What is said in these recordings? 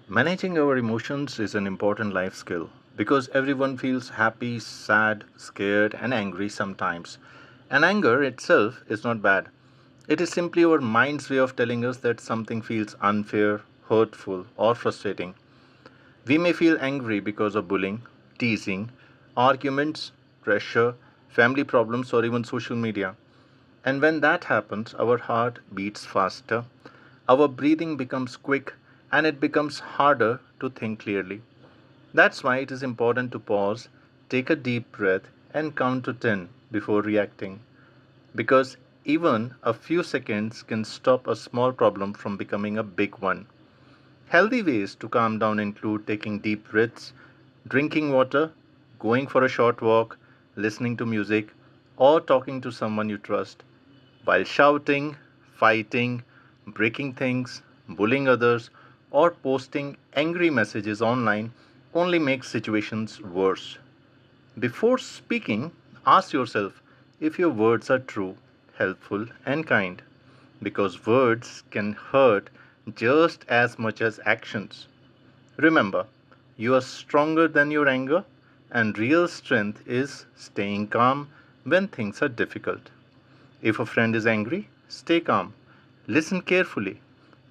Managing our emotions is an important life skill because everyone feels happy, sad, scared, and angry sometimes. And anger itself is not bad. It is simply our mind's way of telling us that something feels unfair, hurtful, or frustrating. We may feel angry because of bullying, teasing, arguments, pressure, family problems, or even social media. And when that happens, our heart beats faster, our breathing becomes quick, and it becomes harder to think clearly. That's why it is important to pause, take a deep breath, and count to 10 before reacting. Because even a few seconds can stop a small problem from becoming a big one. Healthy ways to calm down include taking deep breaths, drinking water, going for a short walk, listening to music, or talking to someone you trust. While shouting, fighting, breaking things, bullying others, or posting angry messages online only makes situations worse. Before speaking, ask yourself if your words are true, helpful, and kind, because words can hurt just as much as actions. Remember, you are stronger than your anger, and real strength is staying calm when things are difficult. If a friend is angry, stay calm. Listen carefully.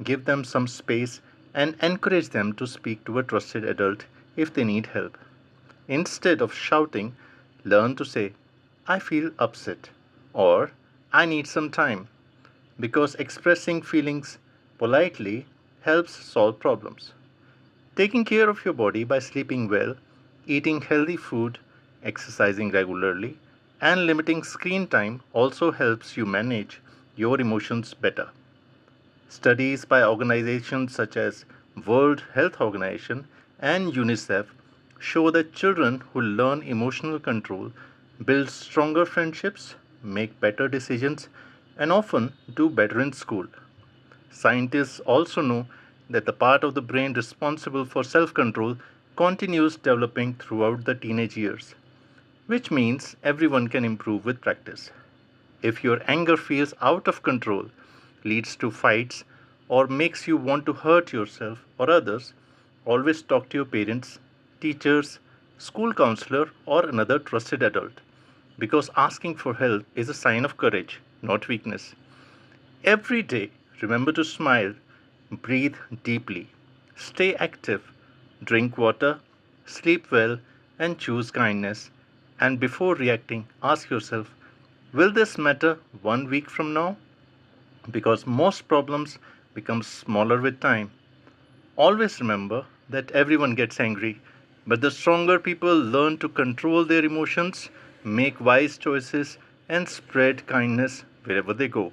Give them some space and encourage them to speak to a trusted adult if they need help. Instead of shouting, learn to say, I feel upset or I need some time because expressing feelings politely helps solve problems. Taking care of your body by sleeping well, eating healthy food, exercising regularly, and limiting screen time also helps you manage your emotions better. Studies by organizations such as World Health Organization and UNICEF show that children who learn emotional control build stronger friendships, make better decisions, and often do better in school. Scientists also know that the part of the brain responsible for self control continues developing throughout the teenage years, which means everyone can improve with practice. If your anger feels out of control, leads to fights, or makes you want to hurt yourself or others, always talk to your parents, teachers, school counselor, or another trusted adult because asking for help is a sign of courage, not weakness. Every day, remember to smile, breathe deeply, stay active, drink water, sleep well, and choose kindness. And before reacting, ask yourself, will this matter 1 week from now? Because most problems become smaller with time. Always remember that everyone gets angry, but the stronger people learn to control their emotions, make wise choices, and spread kindness wherever they go.